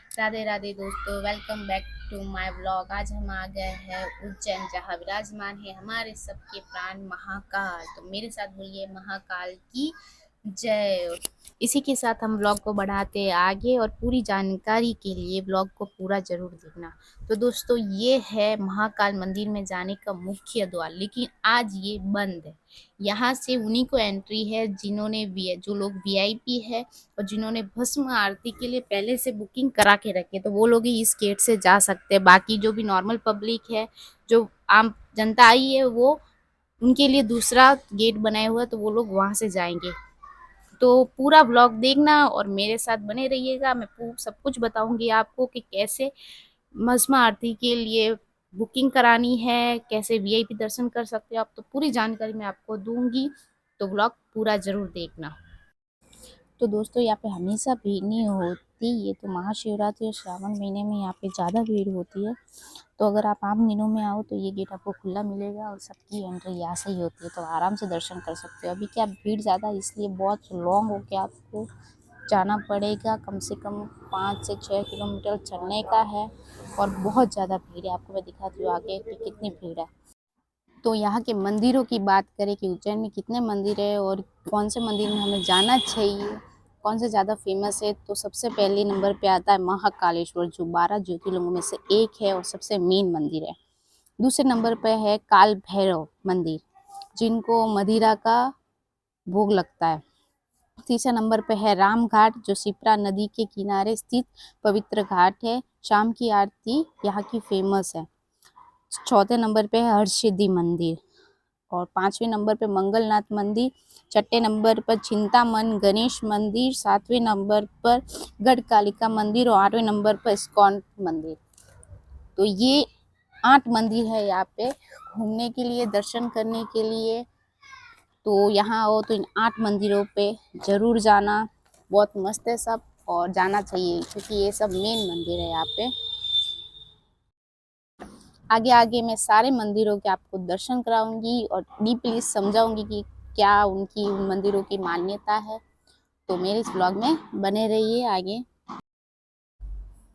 राधे राधे दोस्तों, welcome back to my blog. आज हम आ गए हैं उज्जैन, जहाँ विराजमान है हमारे सबके प्राण महाकाल। तो मेरे साथ बोलिए महाकाल की जय। इसी के साथ हम ब्लॉग को बढ़ाते हैं आगे, और पूरी जानकारी के लिए ब्लॉग को पूरा जरूर देखना। तो दोस्तों, ये है महाकाल मंदिर में जाने का मुख्य द्वार, लेकिन आज ये बंद है। यहाँ से उन्हीं को एंट्री है जिन्होंने जो लोग वीआईपी है और जिन्होंने भस्म आरती के लिए पहले से बुकिंग करा के रखे, तो वो लोग ही इस गेट से जा सकते हैं। बाकी जो भी नॉर्मल पब्लिक है, जो आम जनता आई है, वो उनके लिए दूसरा गेट बनाया हुआ है, तो वो लोग वहां से जाएंगे। तो पूरा ब्लॉग देखना और मेरे साथ बने रहिएगा। मैं सब कुछ बताऊंगी आपको कि कैसे भस्म आरती के लिए बुकिंग करानी है, कैसे वीआईपी दर्शन कर सकते हो आप। तो पूरी जानकारी मैं आपको दूंगी, तो ब्लॉग पूरा जरूर देखना। तो दोस्तों, यहाँ पे हमेशा भीड़ नहीं होती। ये तो महाशिवरात्रि और श्रावण महीने में यहाँ पे ज़्यादा भीड़ होती है। तो अगर आप आम दिनों में आओ तो ये गेट आपको खुला मिलेगा और सबकी एंट्री यहाँ से ही होती है, तो आराम से दर्शन कर सकते हो। अभी क्या भीड़ ज़्यादा है, इसलिए बहुत लॉन्ग होके आपको जाना पड़ेगा। कम से कम 5 से 6 किलोमीटर चलने का है, और बहुत ज़्यादा भीड़ है। आपको मैं दिखाती हूँ आगे कि कितनी भीड़ है। तो यहाँ के मंदिरों की बात करें कि उज्जैन में कितने मंदिर है और कौन से मंदिर में हमें जाना चाहिए, कौन से ज़्यादा फेमस है, तो सबसे पहले नंबर पे आता है महाकालेश्वर, जो 12 ज्योतिर्लिंगों में से एक है और सबसे मेन मंदिर है। दूसरे नंबर पे है काल भैरव मंदिर, जिनको मदिरा का भोग लगता है। तीसरे नंबर पे है राम घाट, जो शिप्रा नदी के किनारे स्थित पवित्र घाट है। शाम की आरती यहाँ की फेमस है। चौथे नंबर पे है हरसिद्धि मंदिर, और पांचवें नंबर पे मंगलनाथ मंदिर। छठे नंबर पर चिंतामन गणेश मंदिर। सातवें नंबर पर गढ़ कालिका मंदिर, और 8वें नंबर पर इस्कॉन मंदिर। तो ये 8 मंदिर है यहाँ पे घूमने के लिए, दर्शन करने के लिए। तो यहाँ आओ तो इन 8 मंदिरों पे जरूर जाना। बहुत मस्त है सब, और जाना चाहिए क्योंकि ये सब मेन मंदिर है यहाँ पे। आगे आगे मैं सारे मंदिरों के आपको दर्शन कराऊंगी और डीपली समझाऊंगी कि क्या उनकी उन मंदिरों की मान्यता है। तो मेरे इस ब्लॉग में बने रहिए आगे।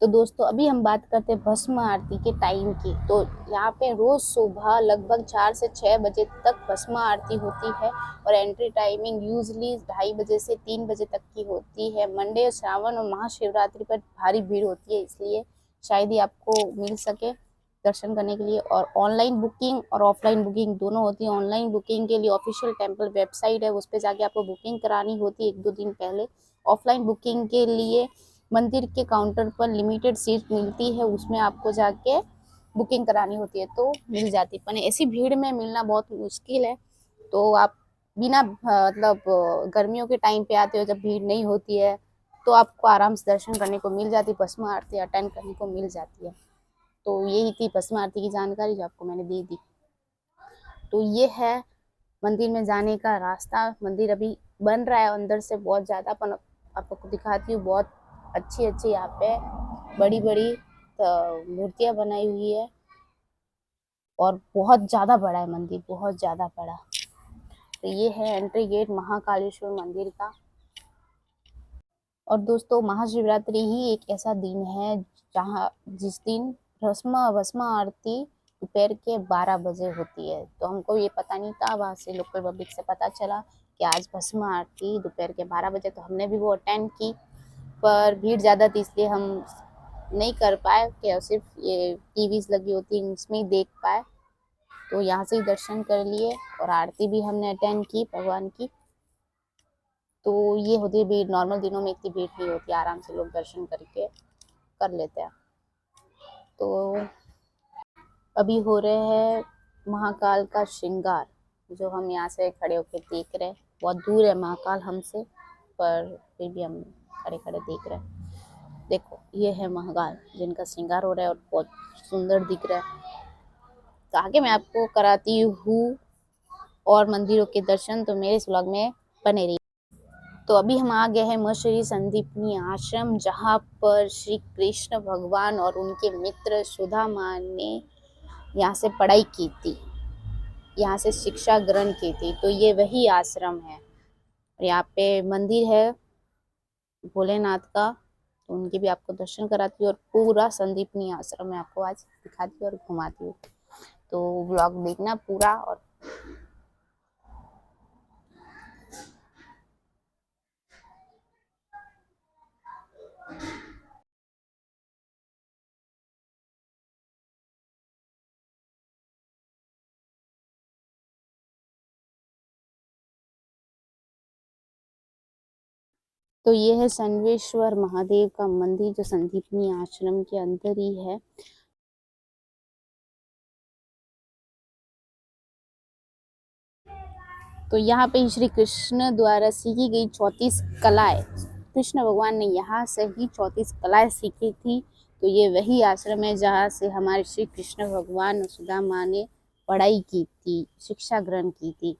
तो दोस्तों, अभी हम बात करते हैं भस्म आरती के टाइम की। तो यहाँ पे रोज सुबह लगभग 4 से 6 बजे तक भस्म आरती होती है, और एंट्री टाइमिंग यूजली 2:30 से 3 बजे तक की होती है। मंडे, श्रावण और महाशिवरात्रि पर भारी भीड़ होती है, इसलिए शायद ही आपको मिल सके दर्शन करने के लिए। और ऑनलाइन बुकिंग और ऑफलाइन बुकिंग दोनों होती है। ऑनलाइन बुकिंग के लिए ऑफिशियल टेम्पल वेबसाइट है, उस पर जाके आपको बुकिंग करानी होती है 1-2 दिन पहले। ऑफलाइन बुकिंग के लिए मंदिर के काउंटर पर लिमिटेड सीट मिलती है, उसमें आपको जाके बुकिंग करानी होती है, तो मिल जाती है। पर ऐसी भीड़ में मिलना बहुत मुश्किल है। तो आप बिना मतलब गर्मियों के टाइम पे आते हो, जब भीड़ नहीं होती है, तो आपको आराम से दर्शन करने को मिल जाती है, भस्म आरती अटेंड करने को मिल जाती है। तो यही थी भस्म आरती की जानकारी जो आपको मैंने दे दी। तो ये है मंदिर में जाने का रास्ता। मंदिर अभी बन रहा है अंदर से बहुत ज़्यादा, पर आपको दिखाती हूँ। बहुत अच्छी अच्छी यहाँ पे बड़ी बड़ी मूर्तियाँ बनाई हुई है, और बहुत ज़्यादा बड़ा है मंदिर, बहुत ज़्यादा बड़ा। तो ये है एंट्री गेट महाकालेश्वर मंदिर का। और दोस्तों, महाशिवरात्रि ही एक ऐसा दिन है जहाँ जिस दिन भस्म भस्म आरती दोपहर के 12 बजे होती है। तो हमको ये पता नहीं था, वहाँ से लोकल पब्लिक से पता चला कि आज भस्म आरती दोपहर के 12 बजे, तो हमने भी वो अटेंड की। पर भीड़ ज़्यादा थी, इसलिए हम नहीं कर पाए, कि सिर्फ ये टीवीज लगी होती है उसमें ही देख पाए। तो यहाँ से ही दर्शन कर लिए, और आरती भी हमने अटेंड की भगवान की। तो ये होती है भीड़। नॉर्मल दिनों में इतनी भीड़ नहीं होती, आराम से लोग दर्शन करके कर लेते हैं। तो अभी हो रहे हैं महाकाल का श्रृंगार, जो हम यहाँ से खड़े होकर देख रहे हैं। बहुत दूर है महाकाल हमसे, पर फिर भी हम खड़े खड़े देख रहे हैं। देखो, ये है महाकाल जिनका श्रृंगार हो रहा है, और बहुत सुंदर दिख रहा है। तो आगे मैं आपको कराती हूँ और मंदिरों के दर्शन, तो मेरे इस व्लॉग में बने रहिए। तो अभी हम आ गए हैं मशरी संदीपनी आश्रम, जहाँ पर श्री कृष्ण भगवान और उनके मित्र सुदामा ने यहाँ से पढ़ाई की थी, यहाँ से शिक्षा ग्रहण की थी। तो ये वही आश्रम है। यहाँ पे मंदिर है भोलेनाथ का, तो उनके भी आपको दर्शन कराती हूँ और पूरा संदीपनी आश्रम में आपको आज दिखाती हूँ और घुमाती हूँ। तो व्लॉग देखना पूरा। और तो ये है संवेश्वर महादेव का मंदिर जो संदीपनी आश्रम के अंदर ही है। तो यहाँ पे श्री कृष्ण द्वारा सीखी गई 34 कलाएं, कृष्ण भगवान ने यहाँ से ही 34 कलाएं सीखी थी। तो ये वही आश्रम है जहाँ से हमारे श्री कृष्ण भगवान और सुदामा ने पढ़ाई की थी, शिक्षा ग्रहण की थी।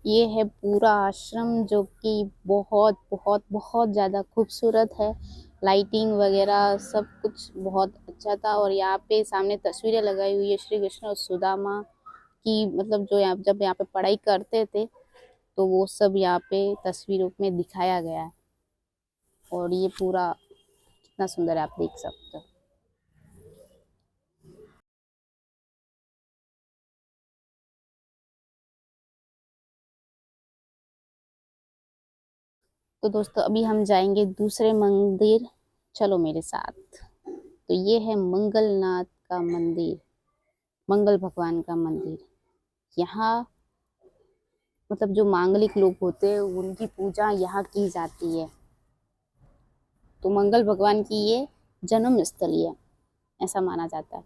ये है पूरा आश्रम जो कि बहुत बहुत बहुत ज़्यादा खूबसूरत है। लाइटिंग वगैरह सब कुछ बहुत अच्छा था। और यहाँ पे सामने तस्वीरें लगाई हुई है श्री कृष्ण और सुदामा की, मतलब जो यहाँ जब यहाँ पे पढ़ाई करते थे तो वो सब यहाँ पे तस्वीरों में दिखाया गया है। और ये पूरा कितना सुंदर है, आप देख सकते हो। तो दोस्तों अभी हम जाएंगे दूसरे मंदिर, चलो मेरे साथ। तो ये है मंगलनाथ का मंदिर, मंगल भगवान का मंदिर। यहाँ मतलब जो मांगलिक लोग होते हैं उनकी पूजा यहाँ की जाती है। तो मंगल भगवान की ये जन्म स्थली है, ऐसा माना जाता है।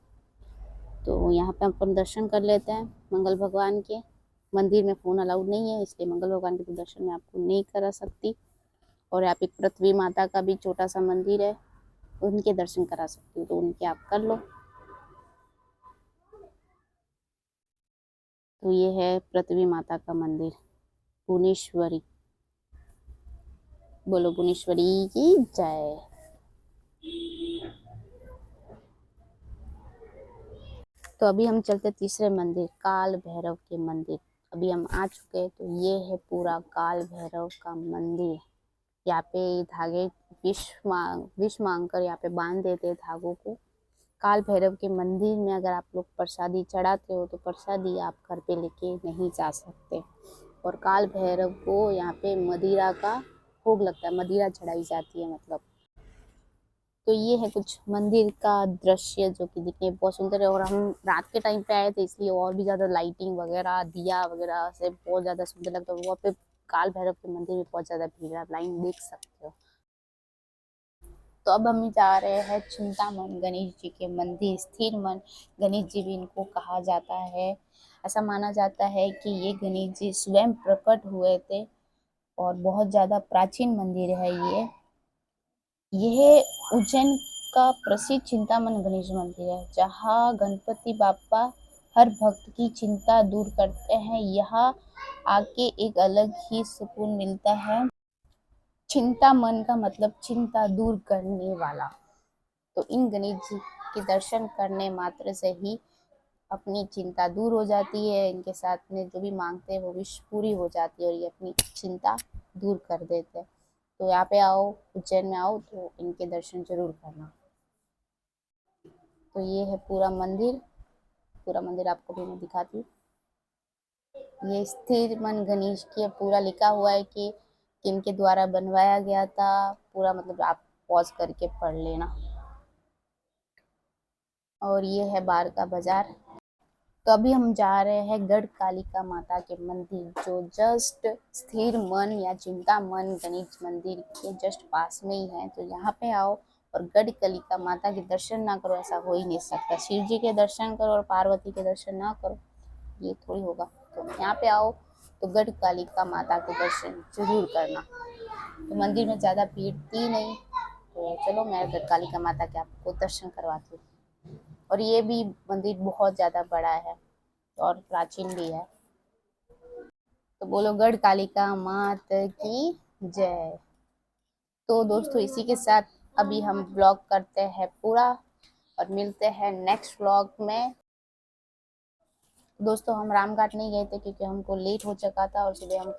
तो यहाँ पे अपन दर्शन कर लेते हैं मंगल भगवान के। मंदिर में फ़ोन अलाउड नहीं है, इसलिए मंगल भगवान के दर्शन मैं आपको नहीं करा सकती। और यहाँ पे पृथ्वी माता का भी छोटा सा मंदिर है, उनके दर्शन करा सकती हूँ, तो उनके आप कर लो। तो ये है पृथ्वी माता का मंदिर, भुवनेश्वरी। बोलो भुवनेश्वरी की जय। तो अभी हम चलते तीसरे मंदिर, काल भैरव के मंदिर। अभी हम आ चुके हैं। तो ये है पूरा काल भैरव का मंदिर। यहाँ पे धागे विष मांग कर यहाँ पे बांध देते हैं धागों को। काल भैरव के मंदिर में अगर आप लोग प्रसादी चढ़ाते हो तो प्रसादी आप घर पे लेके नहीं जा सकते। और काल भैरव को यहाँ पे मदिरा का भोग लगता है, मदिरा चढ़ाई जाती है मतलब। तो ये है कुछ मंदिर का दृश्य जो कि दिखने में बहुत सुंदर है। और हम रात के टाइम पे आए थे इसलिए और भी ज़्यादा लाइटिंग वगैरह, दिया वगैरह से बहुत ज़्यादा सुंदर लगता है। वहाँ पे काल भैरव के मंदिर में बहुत ज़्यादा भीड़ है, आप लाइन देख सकते हो। तो अब हम जा रहे हैं चिंतामन गणेश जी के मंदिर। स्थिर मन गणेश जी भी इनको कहा जाता है। ऐसा माना जाता है कि ये गणेश जी स्वयं प्रकट हुए थे और बहुत ज़्यादा प्राचीन मंदिर है ये। यह उज्जैन का प्रसिद्ध चिंतामन गणेश मंदिर है, जहाँ गणपति बापा हर भक्त की चिंता दूर करते हैं। यहाँ आके एक अलग ही सुकून मिलता है। चिंतामन का मतलब चिंता दूर करने वाला। तो इन गणेश जी के दर्शन करने मात्र से ही अपनी चिंता दूर हो जाती है। इनके साथ में जो भी मांगते हैं वो विश पूरी हो जाती है और ये अपनी चिंता दूर कर देते हैं। तो यहाँ पे आओ, उज्जैन में आओ तो इनके दर्शन जरूर करना। तो ये है पूरा मंदिर, पूरा मंदिर आपको भी मैं दिखाती हूँ। ये स्थिर मन गणेश की पूरा लिखा हुआ है कि किनके द्वारा बनवाया गया था पूरा, मतलब आप पॉज करके पढ़ लेना। और ये है बार का बाजार। तो अभी हम जा रहे हैं गढ़ कालिका माता के मंदिर, जो जस्ट स्थिर मन या चिंता मन गणेश मंदिर के जस्ट पास में ही है। तो यहाँ पे आओ और गढ़ कालिका माता के दर्शन ना करो, ऐसा हो ही नहीं सकता। शिव जी के दर्शन करो और पार्वती के दर्शन ना करो, ये थोड़ी होगा। तो यहाँ पे आओ तो गढ़ कालिका माता के दर्शन जरूर करना। तो मंदिर में ज़्यादा भीड़ थी नहीं, तो चलो मैं गढ़ कालिका माता के आपको दर्शन करवाती हूँ। और ये भी मंदिर बहुत ज़्यादा बड़ा है और प्राचीन भी है। तो बोलो गढ़ कालिका मात की जय। तो दोस्तों इसी के साथ अभी हम ब्लॉग करते हैं पूरा और मिलते हैं नेक्स्ट ब्लॉग में। दोस्तों हम रामघाट नहीं गए थे क्योंकि हमको लेट हो चुका था और सुबह हमको